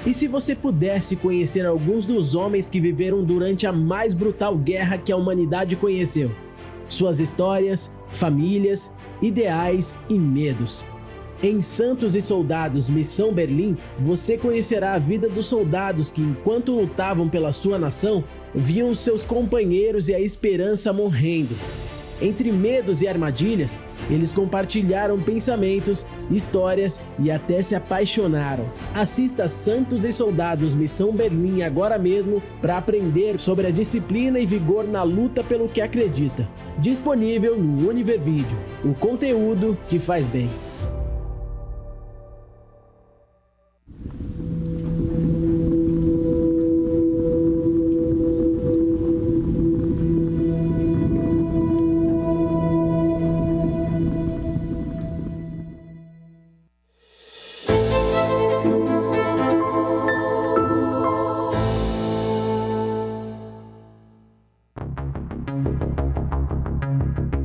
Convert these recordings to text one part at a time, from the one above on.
E se você pudesse conhecer alguns dos homens que viveram durante a mais brutal guerra que a humanidade conheceu? Suas histórias, famílias, ideais e medos. Em Santos e Soldados Missão Berlim, você conhecerá a vida dos soldados que, enquanto lutavam pela sua nação, viam seus companheiros e a esperança morrendo. Entre medos e armadilhas, eles compartilharam pensamentos, histórias e até se apaixonaram. Assista Santos e Soldados Missão Berlim agora mesmo para aprender sobre a disciplina e vigor na luta pelo que acredita. Disponível no Univer Vídeo, o conteúdo que faz bem.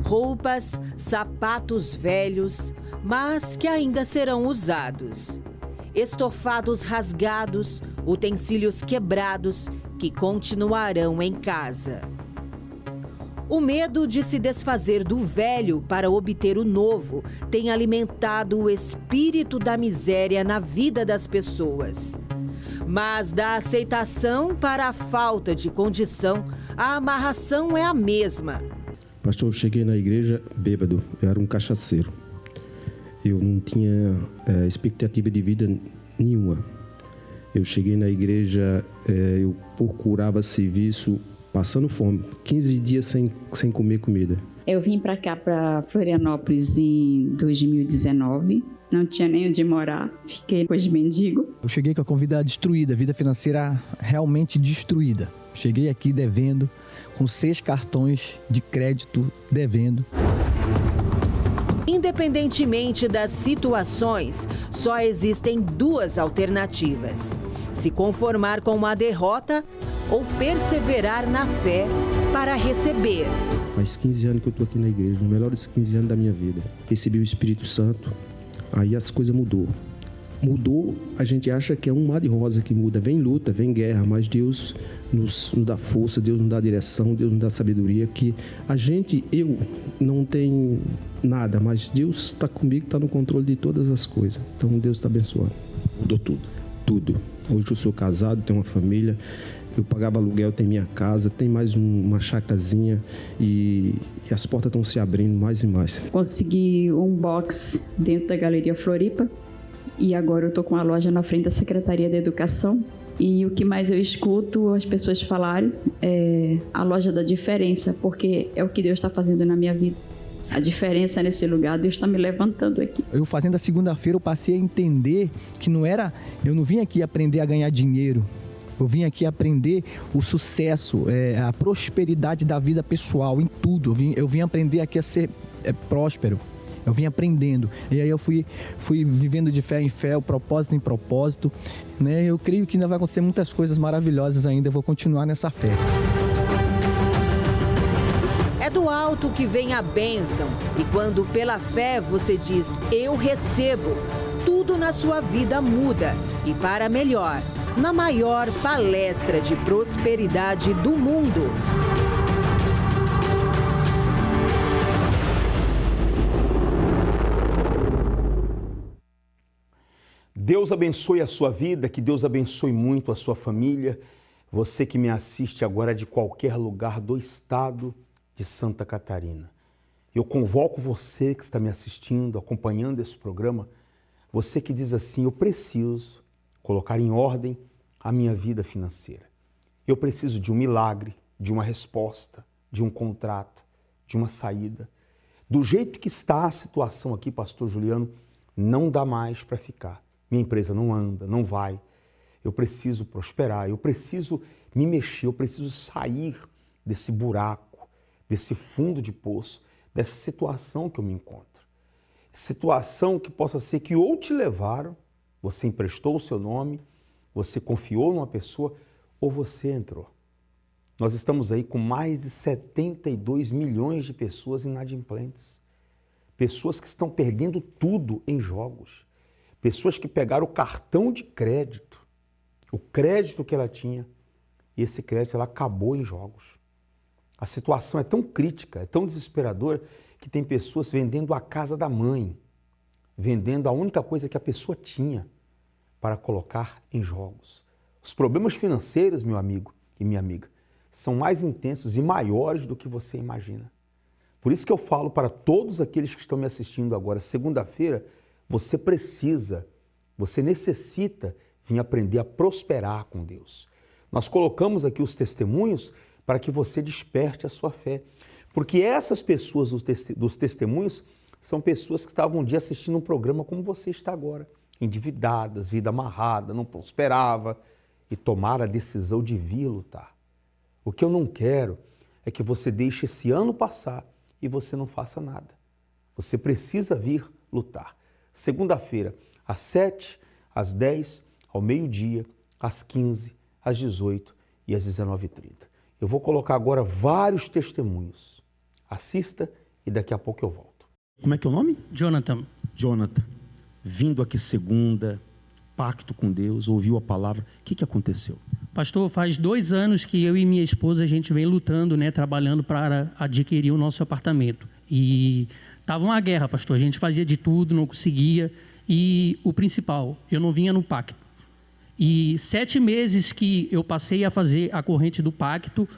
Roupas, sapatos velhos, mas que ainda serão usados. Estofados rasgados, utensílios quebrados que continuarão em casa. O medo de se desfazer do velho para obter o novo tem alimentado o espírito da miséria na vida das pessoas. Mas da aceitação para a falta de condição, a amarração é a mesma. Pastor, eu cheguei na igreja bêbado, eu era um cachaceiro. Eu não tinha expectativa de vida nenhuma. Eu cheguei na igreja, eu procurava serviço passando fome, 15 dias sem comer comida. Eu vim para cá, para Florianópolis, em 2019. Não tinha nem onde morar, fiquei com os mendigos. Eu cheguei com a vida destruída, vida financeira realmente destruída. Cheguei aqui devendo, com 6 cartões de crédito devendo. Independentemente das situações, só existem 2 alternativas: se conformar com uma derrota ou perseverar na fé para receber. Faz 15 anos que eu estou aqui na igreja, os melhores 15 anos da minha vida. Recebi o Espírito Santo, aí as coisas mudou. Mudou, a gente acha que é um mar de rosa que muda. Vem luta, vem guerra, mas Deus nos dá força, Deus nos dá direção, Deus nos dá sabedoria, que eu não tenho nada, mas Deus está comigo, está no controle de todas as coisas. Então Deus está abençoando. Mudou tudo. Hoje eu sou casado, tenho uma família, eu pagava aluguel, tenho minha casa, tem mais uma chacrazinha e as portas estão se abrindo mais e mais. Consegui um box dentro da Galeria Floripa. E agora eu estou com a loja na frente da Secretaria da Educação. E o que mais eu escuto as pessoas falarem é a loja da diferença, porque é o que Deus está fazendo na minha vida. A diferença nesse lugar, Deus está me levantando aqui. Eu fazendo a segunda-feira, eu passei a entender que eu não vim aqui aprender a ganhar dinheiro. Eu vim aqui aprender o sucesso, a prosperidade da vida pessoal, em tudo. Eu vim aprender aqui a ser próspero. Eu vim aprendendo, e aí eu fui vivendo de fé em fé, o propósito em propósito, né? Eu creio que ainda vai acontecer muitas coisas maravilhosas ainda, eu vou continuar nessa fé. É do alto que vem a bênção, e quando pela fé você diz, eu recebo, tudo na sua vida muda, e para melhor, na maior palestra de prosperidade do mundo. Deus abençoe a sua vida, que Deus abençoe muito a sua família. Você que me assiste agora de qualquer lugar do estado de Santa Catarina. Eu convoco você que está me assistindo, acompanhando esse programa, você que diz assim, eu preciso colocar em ordem a minha vida financeira. Eu preciso de um milagre, de uma resposta, de um contrato, de uma saída. Do jeito que está a situação aqui, Pastor Juliano, não dá mais para ficar. Minha empresa não anda, não vai. Eu preciso prosperar, eu preciso me mexer, eu preciso sair desse buraco, desse fundo de poço, dessa situação que eu me encontro. Situação que possa ser que ou te levaram, você emprestou o seu nome, você confiou numa pessoa ou você entrou. Nós estamos aí com mais de 72 milhões de pessoas inadimplentes. Pessoas que estão perdendo tudo em jogos. Pessoas que pegaram o cartão de crédito o crédito que ela tinha, e esse crédito ela acabou em jogos. A situação é tão crítica, é tão desesperadora, que tem pessoas vendendo a casa da mãe, vendendo a única coisa que a pessoa tinha para colocar em jogos. Os problemas financeiros, meu amigo e minha amiga, são mais intensos e maiores do que você imagina. Por isso que eu falo para todos aqueles que estão me assistindo agora, segunda-feira, você necessita vir aprender a prosperar com Deus. Nós colocamos aqui os testemunhos para que você desperte a sua fé. Porque essas pessoas dos testemunhos são pessoas que estavam um dia assistindo um programa como você está agora, endividadas, vida amarrada, não prosperava e tomaram a decisão de vir lutar. O que eu não quero é que você deixe esse ano passar e você não faça nada. Você precisa vir lutar. Segunda-feira, às 7, às 10, ao meio-dia, às 15, às 18 e às 19h30. Eu vou colocar agora vários testemunhos. Assista e daqui a pouco eu volto. Como é que é o nome? Jonathan. Jonathan, vindo aqui segunda, pacto com Deus, ouviu a palavra. O que aconteceu? Pastor, faz 2 anos que eu e minha esposa, a gente vem lutando, trabalhando para adquirir o nosso apartamento. E estava uma guerra, pastor. A gente fazia de tudo, não conseguia. E o principal, eu não vinha no pacto. E 7 meses que eu passei a fazer a corrente do pacto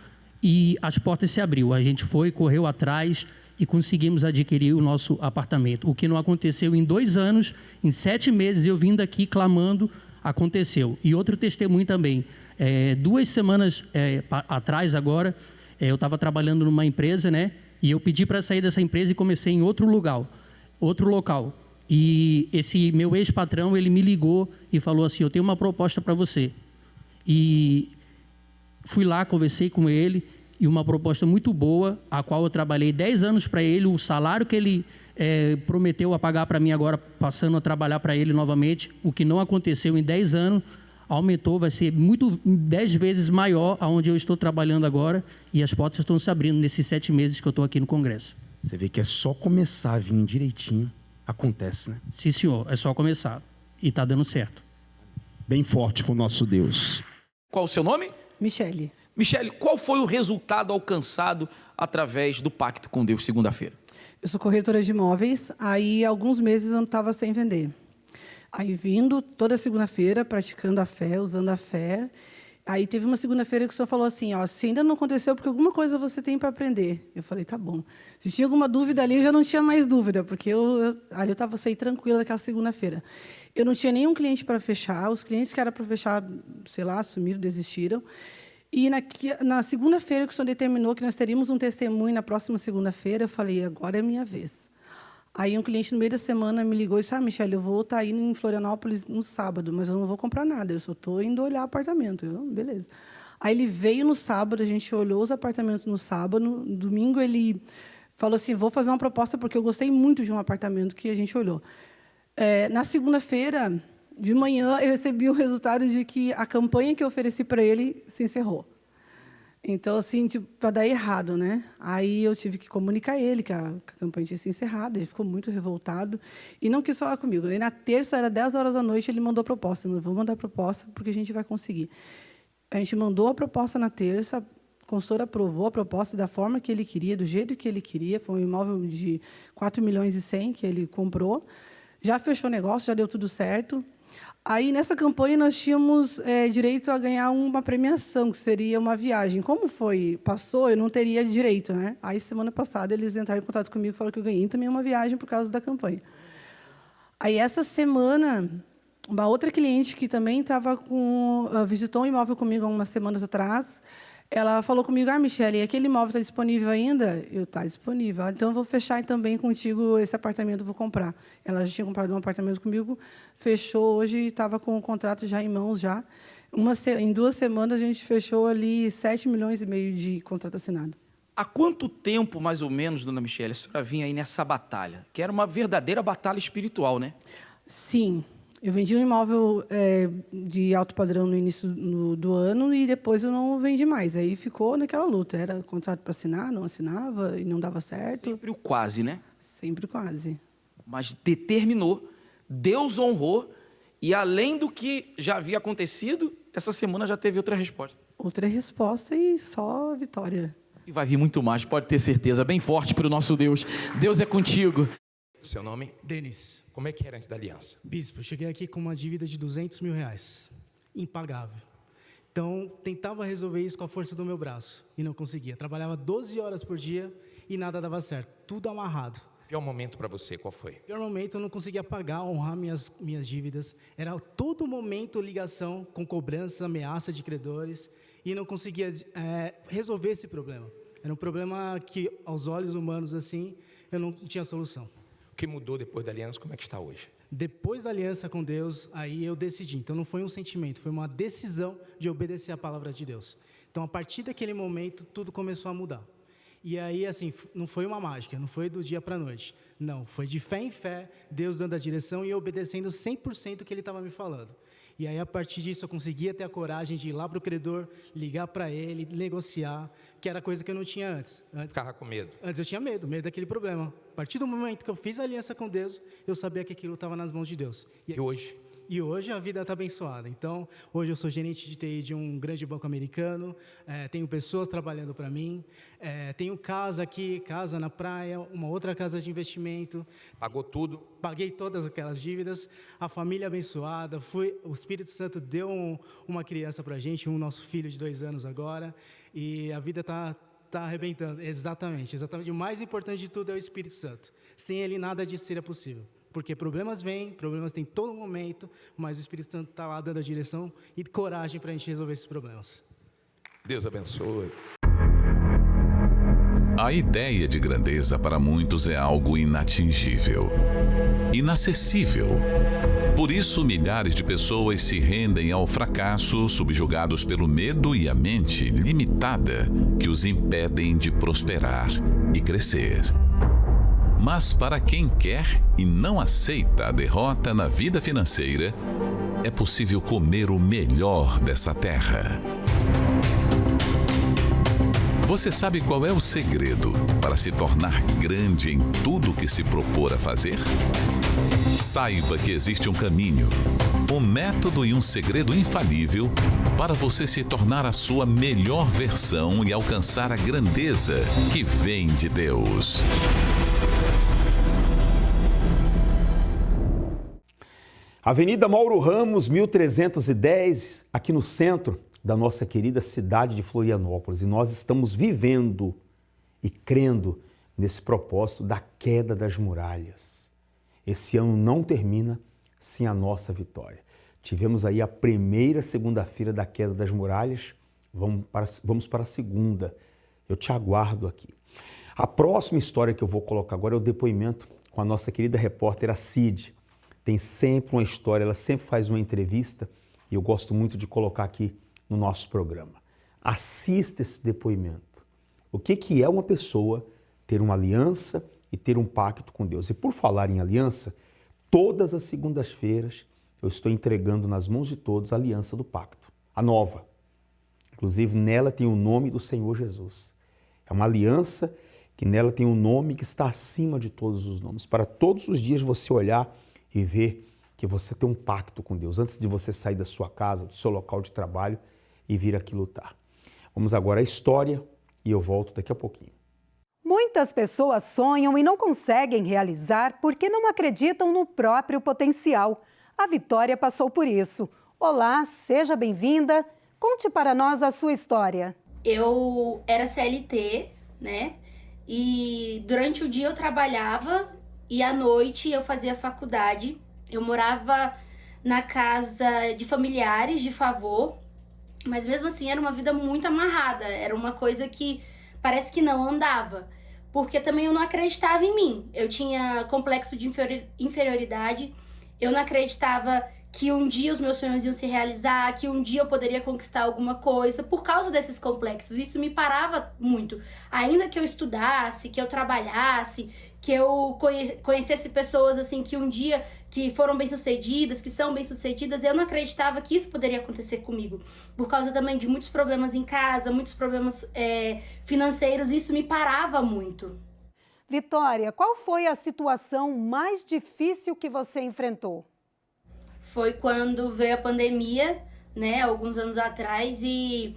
e as portas se abriu. A gente foi, correu atrás e conseguimos adquirir o nosso apartamento. O que não aconteceu em 2 anos, em 7 meses eu vindo aqui clamando, aconteceu. E outro testemunho também. 2 semanas atrás agora, eu estava trabalhando numa empresa, e eu pedi para sair dessa empresa e comecei em outro local. E esse meu ex-patrão, ele me ligou e falou assim, eu tenho uma proposta para você. E fui lá, conversei com ele, e uma proposta muito boa, a qual eu trabalhei 10 anos para ele, o salário que ele prometeu a pagar para mim agora, passando a trabalhar para ele novamente, o que não aconteceu em 10 anos, aumentou, vai ser 10 vezes maior aonde eu estou trabalhando agora, e as portas estão se abrindo nesses 7 meses que eu estou aqui no Congresso. Você vê que é só começar a vir direitinho. Acontece, né? Sim, senhor. É só começar. E está dando certo. Bem forte com o nosso Deus. Qual o seu nome? Michele. Michele, qual foi o resultado alcançado através do pacto com Deus segunda-feira? Eu sou corretora de imóveis, aí alguns meses eu não estava sem vender. Aí vindo toda segunda-feira, praticando a fé, usando a fé. Aí teve uma segunda-feira que o senhor falou assim, se ainda não aconteceu, porque alguma coisa você tem para aprender. Eu falei, tá bom. Se tinha alguma dúvida ali, eu já não tinha mais dúvida, porque eu saí tranquila daquela segunda-feira. Eu não tinha nenhum cliente para fechar, os clientes que eram para fechar, sumiram, desistiram. E na segunda-feira que o senhor determinou que nós teríamos um testemunho na próxima segunda-feira, eu falei, agora é a minha vez. Aí um cliente no meio da semana me ligou e disse, Michele, eu vou estar indo em Florianópolis no sábado, mas eu não vou comprar nada, eu só estou indo olhar apartamento. Beleza. Aí ele veio no sábado, a gente olhou os apartamentos no sábado, no domingo ele falou assim, vou fazer uma proposta porque eu gostei muito de um apartamento que a gente olhou. Na segunda-feira, de manhã, eu recebi o resultado de que a campanha que eu ofereci para ele se encerrou. Então, assim, para dar errado, Aí eu tive que comunicar a ele que a campanha tinha se encerrado, ele ficou muito revoltado e não quis falar comigo. Aí, na terça, era 10 horas da noite, ele mandou a proposta. Não vou mandar a proposta porque a gente vai conseguir. A gente mandou a proposta na terça, a consultora aprovou a proposta da forma que ele queria, do jeito que ele queria. Foi um imóvel de 4 milhões e 100 que ele comprou. Já fechou o negócio, já deu tudo certo. Aí, nessa campanha, nós tínhamos direito a ganhar uma premiação, que seria uma viagem. Como passou, eu não teria direito, Aí, semana passada, eles entraram em contato comigo e falaram que eu ganhei também uma viagem por causa da campanha. Aí, essa semana, uma outra cliente que também visitou um imóvel comigo há umas semanas atrás, ela falou comigo, Michele, aquele imóvel está disponível ainda? Está disponível. Então, eu vou fechar também contigo esse apartamento, vou comprar. Ela já tinha comprado um apartamento comigo, fechou hoje e estava com o contrato já em mãos. Já. Em 2 semanas, a gente fechou ali 7,5 milhões de contrato assinado. Há quanto tempo, mais ou menos, dona Michele, a senhora vinha aí nessa batalha? Que era uma verdadeira batalha espiritual, né? Sim. Eu vendi um imóvel de alto padrão no início do ano e depois eu não vendi mais. Aí ficou naquela luta. Era contrato para assinar, não assinava e não dava certo. Sempre o quase, né? Sempre quase. Mas determinou, Deus honrou e além do que já havia acontecido, essa semana já teve outra resposta. Outra resposta e só vitória. E vai vir muito mais, pode ter certeza, bem forte para o nosso Deus. Deus é contigo. Seu nome? Denis. Como é que era antes da aliança? Bispo, eu cheguei aqui com uma dívida de R$200 mil, impagável. Então, tentava resolver isso com a força do meu braço e não conseguia. Trabalhava 12 horas por dia e nada dava certo, tudo amarrado. Pior momento para você, qual foi? Pior momento, eu não conseguia pagar, honrar minhas dívidas. Era todo momento ligação com cobrança, ameaça de credores e não conseguia resolver esse problema. Era um problema que, aos olhos humanos, assim, eu não tinha solução. O que mudou depois da aliança, como é que está hoje? Depois da aliança com Deus, aí eu decidi. Então, não foi um sentimento, foi uma decisão de obedecer a palavra de Deus. Então, a partir daquele momento, tudo começou a mudar. E aí, assim, não foi uma mágica, não foi do dia para a noite. Não, foi de fé em fé, Deus dando a direção e obedecendo 100% o que Ele estava me falando. E aí, a partir disso, eu conseguia ter a coragem de ir lá para o credor, ligar para ele, negociar, que era coisa que eu não tinha antes. Ficava com medo? Antes eu tinha medo daquele problema. A partir do momento que eu fiz a aliança com Deus, eu sabia que aquilo estava nas mãos de Deus. E hoje? E hoje a vida está abençoada. Então, hoje eu sou gerente de TI de um grande banco americano, tenho pessoas trabalhando para mim, tenho casa aqui, casa na praia, uma outra casa de investimento. Pagou tudo? Paguei todas aquelas dívidas, a família abençoada, o Espírito Santo deu uma criança para a gente, nosso filho de 2 anos agora, e a vida está arrebentando. Exatamente. O mais importante de tudo é o Espírito Santo. Sem ele, nada disso seria possível. Porque problemas vêm, problemas tem todo momento, mas o Espírito Santo está lá dando a direção e coragem para a gente resolver esses problemas. Deus abençoe. A ideia de grandeza para muitos é algo inatingível, inacessível. Por isso, milhares de pessoas se rendem ao fracasso, subjugados pelo medo e a mente limitada que os impedem de prosperar e crescer. Mas para quem quer e não aceita a derrota na vida financeira, é possível comer o melhor dessa terra. Você sabe qual é o segredo para se tornar grande em tudo que se propor a fazer? Saiba que existe um caminho, um método e um segredo infalível para você se tornar a sua melhor versão e alcançar a grandeza que vem de Deus. Avenida Mauro Ramos, 1310, aqui no centro da nossa querida cidade de Florianópolis. E nós estamos vivendo e crendo nesse propósito da queda das muralhas. Esse ano não termina sem a nossa vitória. Tivemos aí a primeira segunda-feira da queda das muralhas, vamos para a segunda. Eu te aguardo aqui. A próxima história que eu vou colocar agora é o depoimento com a nossa querida repórter, a Cid. Tem sempre uma história, ela sempre faz uma entrevista e eu gosto muito de colocar aqui no nosso programa. Assista esse depoimento. O que é uma pessoa ter uma aliança e ter um pacto com Deus? E por falar em aliança, todas as segundas-feiras eu estou entregando nas mãos de todos a aliança do pacto, a nova. Inclusive nela tem o nome do Senhor Jesus. É uma aliança que nela tem um nome que está acima de todos os nomes. Para todos os dias você olhar e ver que você tem um pacto com Deus antes de você sair da sua casa, do seu local de trabalho e vir aqui lutar. Vamos agora à história e eu volto daqui a pouquinho. Muitas pessoas sonham e não conseguem realizar porque não acreditam no próprio potencial. A Vitória passou por isso. Olá, seja bem-vinda. Conte para nós a sua história. Eu era CLT, né? E durante o dia eu trabalhava e à noite eu fazia faculdade. Eu morava na casa de familiares de favor, mas mesmo assim era uma vida muito amarrada. Era uma coisa que parece que não andava, porque também eu não acreditava em mim. Eu tinha complexo de inferioridade, eu não acreditava que um dia os meus sonhos iam se realizar, que um dia eu poderia conquistar alguma coisa, por causa desses complexos. Isso me parava muito. Ainda que eu estudasse, que eu trabalhasse, que eu conhecesse pessoas assim que um dia que foram bem-sucedidas, que são bem-sucedidas, eu não acreditava que isso poderia acontecer comigo. Por causa também de muitos problemas em casa, muitos problemas financeiros, isso me parava muito. Vitória, qual foi a situação mais difícil que você enfrentou? Foi quando veio a pandemia, né, alguns anos atrás, e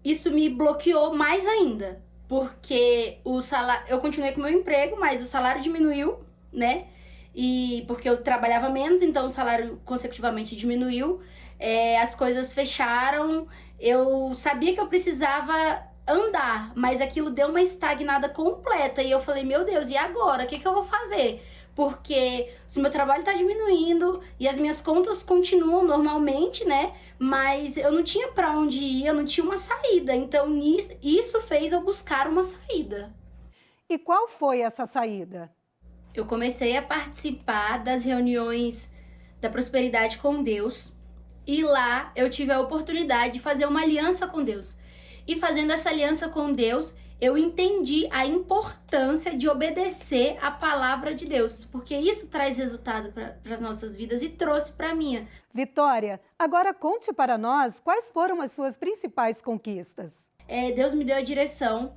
isso me bloqueou mais ainda, porque o salário, eu continuei com o meu emprego, mas o salário diminuiu, né, e porque eu trabalhava menos, então o salário consecutivamente diminuiu, as coisas fecharam, eu sabia que eu precisava andar, mas aquilo deu uma estagnada completa, e eu falei, meu Deus, e agora? O que eu vou fazer? Porque se meu trabalho tá diminuindo e as minhas contas continuam normalmente, né? Mas eu não tinha pra onde ir, eu não tinha uma saída. Então, isso fez eu buscar uma saída. E qual foi essa saída? Eu comecei a participar das reuniões da Prosperidade com Deus. E lá eu tive a oportunidade de fazer uma aliança com Deus. E fazendo essa aliança com Deus, eu entendi a importância de obedecer à palavra de Deus, porque isso traz resultado para as nossas vidas e trouxe para a minha. Vitória, agora conte para nós quais foram as suas principais conquistas. Deus me deu a direção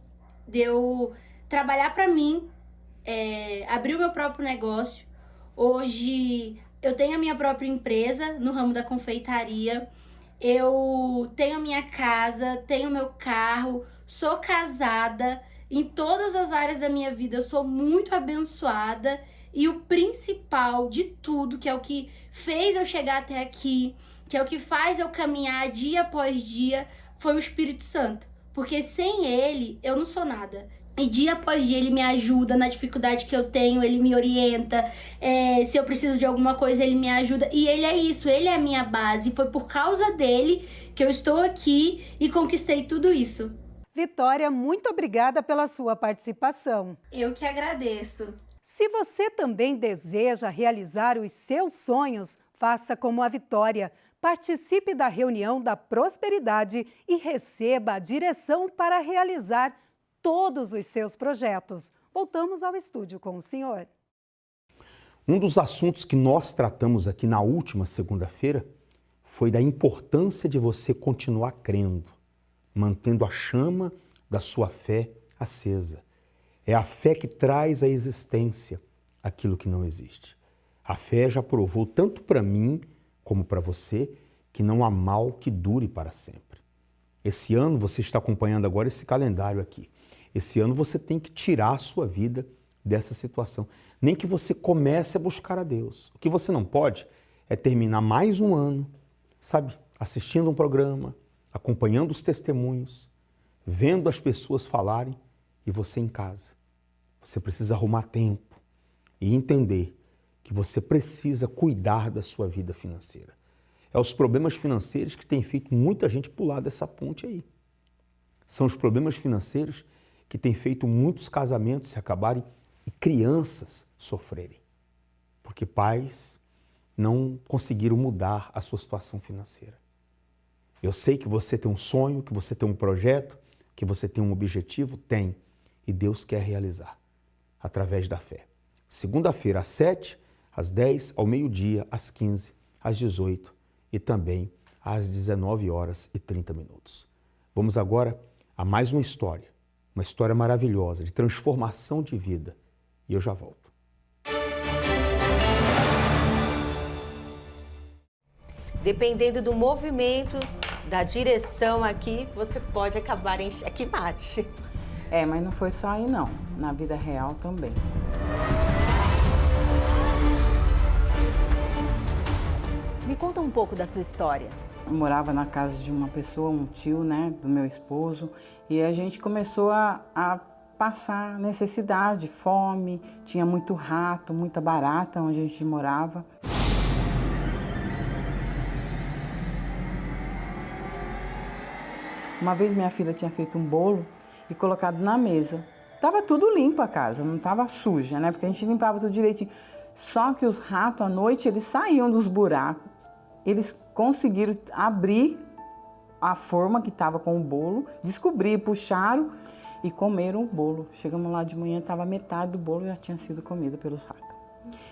de eu trabalhar para mim, abrir o meu próprio negócio. Hoje eu tenho a minha própria empresa no ramo da confeitaria, eu tenho a minha casa, tenho o meu carro, sou casada, em todas as áreas da minha vida eu sou muito abençoada, e o principal de tudo, que é o que fez eu chegar até aqui, que é o que faz eu caminhar dia após dia, foi o Espírito Santo, porque sem ele eu não sou nada. E dia após dia ele me ajuda na dificuldade que eu tenho, ele me orienta, se eu preciso de alguma coisa ele me ajuda, e ele é isso, ele é a minha base, e foi por causa dele que eu estou aqui e conquistei tudo isso. Vitória, muito obrigada pela sua participação. Eu que agradeço. Se você também deseja realizar os seus sonhos, faça como a Vitória. Participe da reunião da Prosperidade e receba a direção para realizar todos os seus projetos. Voltamos ao estúdio com o senhor. Um dos assuntos que nós tratamos aqui na última segunda-feira foi da importância de você continuar crendo, mantendo a chama da sua fé acesa. É a fé que traz à existência aquilo que não existe. A fé já provou tanto para mim como para você que não há mal que dure para sempre. Esse ano você está acompanhando agora esse calendário aqui. Esse ano você tem que tirar a sua vida dessa situação. Nem que você comece a buscar a Deus. O que você não pode é terminar mais um ano, sabe, assistindo um programa, acompanhando os testemunhos, vendo as pessoas falarem e você em casa. Você precisa arrumar tempo e entender que você precisa cuidar da sua vida financeira. É os problemas financeiros que têm feito muita gente pular dessa ponte aí. São os problemas financeiros que têm feito muitos casamentos se acabarem e crianças sofrerem, porque pais não conseguiram mudar a sua situação financeira. Eu sei que você tem um sonho, que você tem um projeto, que você tem um objetivo, tem, e Deus quer realizar, através da fé. Segunda-feira, às 7, às 10, ao meio-dia, às 15, às 18 e também às 19h30. Vamos agora a mais uma história maravilhosa de transformação de vida. E eu já volto. Dependendo do movimento, da direção aqui, você pode acabar em xeque-mate. Mas não foi só aí não, na vida real também. Me conta um pouco da sua história. Eu morava na casa de uma pessoa, um tio, né, do meu esposo, e a gente começou a passar necessidade, fome, tinha muito rato, muita barata onde a gente morava. Uma vez minha filha tinha feito um bolo e colocado na mesa. Tava tudo limpo a casa, não tava suja, né? Porque a gente limpava tudo direitinho. Só que os ratos, à noite, eles saíam dos buracos. Eles conseguiram abrir a forma que estava com o bolo, descobrir, puxaram e comeram o bolo. Chegamos lá de manhã, estava metade do bolo já tinha sido comida pelos ratos.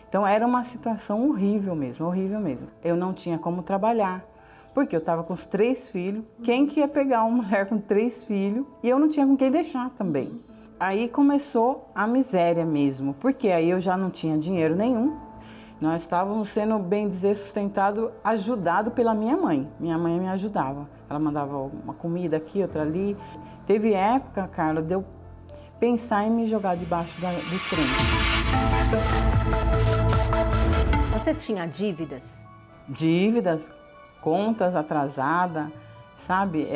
Então era uma situação horrível mesmo, horrível mesmo. Eu não tinha como trabalhar, porque eu estava com os 3 filhos. Quem que ia pegar uma mulher com 3 filhos? E eu não tinha com quem deixar também. Aí começou a miséria mesmo, porque aí eu já não tinha dinheiro nenhum. Nós estávamos sendo, bem dizer, sustentado, ajudado pela minha mãe. Minha mãe me ajudava. Ela mandava uma comida aqui, outra ali. Teve época, Carla, de eu pensar em me jogar debaixo do trem. Você tinha dívidas? Dívidas, contas atrasadas, sabe?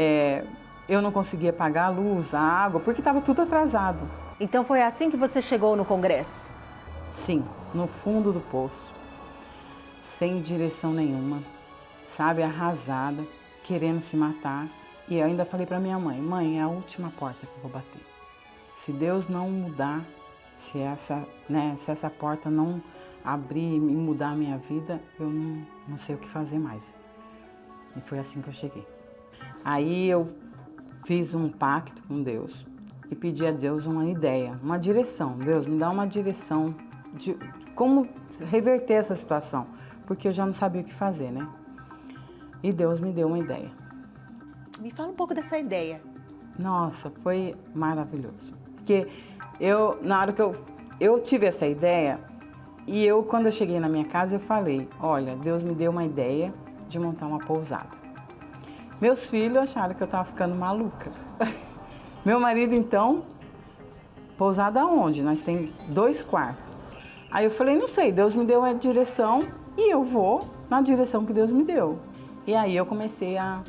Eu não conseguia pagar a luz, a água, porque estava tudo atrasado. Então foi assim que você chegou no Congresso? Sim, no fundo do poço, sem direção nenhuma, sabe? Arrasada, querendo se matar. E eu ainda falei para minha mãe, mãe, é a última porta que eu vou bater. Se Deus não mudar, se essa porta não abrir e mudar a minha vida, eu não sei o que fazer mais. E foi assim que eu cheguei. Aí eu fiz um pacto com Deus e pedi a Deus uma ideia, uma direção. Deus, me dá uma direção de como reverter essa situação, porque eu já não sabia o que fazer, né? E Deus me deu uma ideia. Me fala um pouco dessa ideia. Nossa, foi maravilhoso. Porque na hora que eu tive essa ideia, e quando eu cheguei na minha casa, eu falei, olha, Deus me deu uma ideia de montar uma pousada. Meus filhos acharam que eu estava ficando maluca. Meu marido, então, pousada onde? Nós temos 2 quartos. Aí eu falei, não sei, Deus me deu uma direção e eu vou na direção que Deus me deu. E aí eu comecei a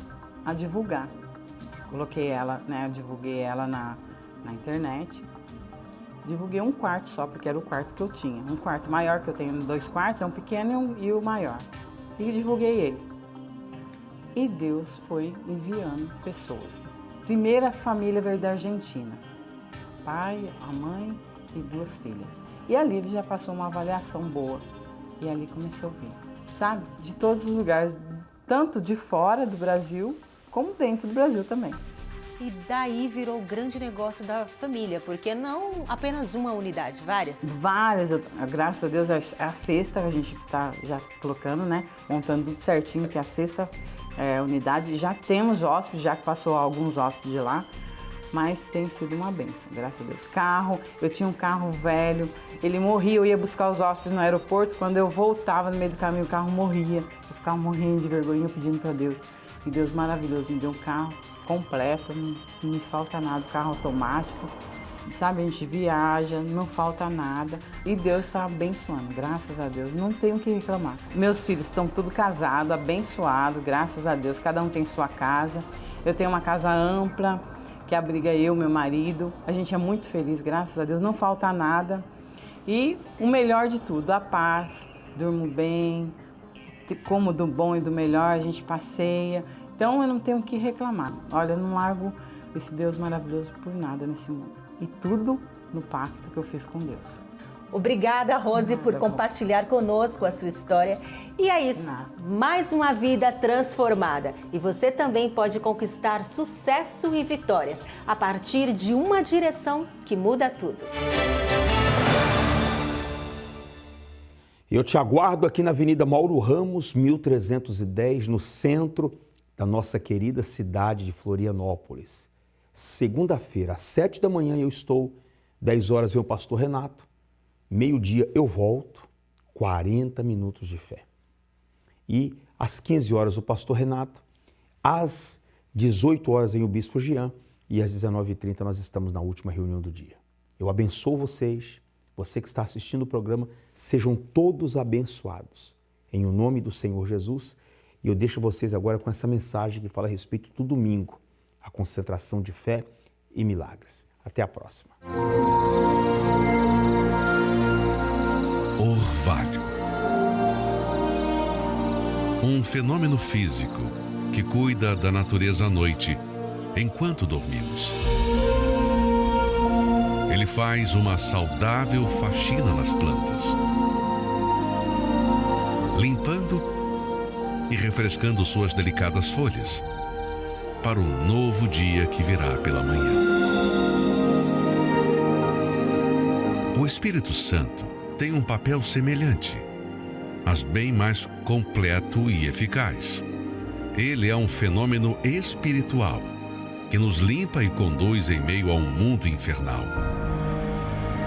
divulgar. Coloquei ela, né, divulguei ela na internet. Divulguei um quarto só, porque era o quarto que eu tinha. Um quarto maior, que eu tenho 2 quartos, é um pequeno e o maior. E divulguei ele. E Deus foi enviando pessoas. Primeira família veio da Argentina. Pai, a mãe e 2 filhas. E ali ele já passou uma avaliação boa. E ali começou a vir. Sabe? De todos os lugares, tanto de fora do Brasil, como dentro do Brasil também. E daí virou o grande negócio da família, porque não apenas uma unidade, várias? Várias, graças a Deus, é a 6ª que a gente está já colocando, né? Montando tudo certinho, que é a 6ª unidade. Já temos hóspedes, já que passou alguns hóspedes de lá, mas tem sido uma bênção, graças a Deus. Carro, eu tinha um carro velho, ele morria, eu ia buscar os hóspedes no aeroporto, quando eu voltava no meio do caminho, o carro morria. Eu ficava morrendo de vergonha, pedindo para Deus. E Deus maravilhoso me deu um carro completo, não me falta nada, carro automático, sabe, a gente viaja, não falta nada e Deus está abençoando, graças a Deus, não tenho o que reclamar. Meus filhos estão tudo casados, abençoados, graças a Deus, cada um tem sua casa, eu tenho uma casa ampla que abriga eu, meu marido, a gente é muito feliz, graças a Deus, não falta nada e o melhor de tudo, a paz, durmo bem, como do bom e do melhor, a gente passeia. Então, eu não tenho o que reclamar. Olha, eu não largo esse Deus maravilhoso por nada nesse mundo. E tudo no pacto que eu fiz com Deus. Obrigada, Rose, por compartilhar conosco a sua história. E é isso, mais uma vida transformada. E você também pode conquistar sucesso e vitórias a partir de uma direção que muda tudo. Eu te aguardo aqui na Avenida Mauro Ramos, 1310, no centro da nossa querida cidade de Florianópolis. Segunda-feira, às 7 da manhã eu estou, 10 horas vem o pastor Renato, meio-dia eu volto, 40 minutos de fé. E às 15 horas o pastor Renato, às 18 horas vem o bispo Jean e às 19h30 nós estamos na última reunião do dia. Eu abençoo vocês, você que está assistindo o programa, sejam todos abençoados. Em o nome do Senhor Jesus. E eu deixo vocês agora com essa mensagem que fala a respeito do domingo, a concentração de fé e milagres. Até a próxima. Orvalho. Um fenômeno físico que cuida da natureza à noite, enquanto dormimos. Ele faz uma saudável faxina nas plantas, limpando e refrescando suas delicadas folhas para um novo dia que virá pela manhã. O Espírito Santo tem um papel semelhante, mas bem mais completo e eficaz. Ele é um fenômeno espiritual que nos limpa e conduz em meio a um mundo infernal,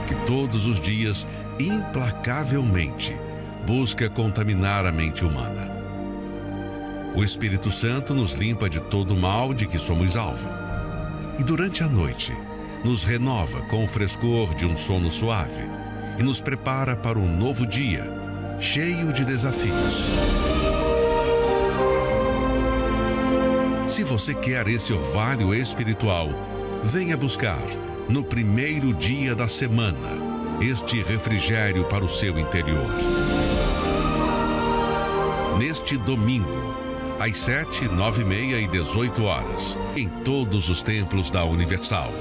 que todos os dias, implacavelmente, busca contaminar a mente humana. O Espírito Santo nos limpa de todo o mal de que somos alvo. E durante a noite, nos renova com o frescor de um sono suave e nos prepara para um novo dia, cheio de desafios. Se você quer esse orvalho espiritual, venha buscar, no primeiro dia da semana, este refrigério para o seu interior. Neste domingo, às 7, 9h30 e 18 horas, em todos os templos da Universal.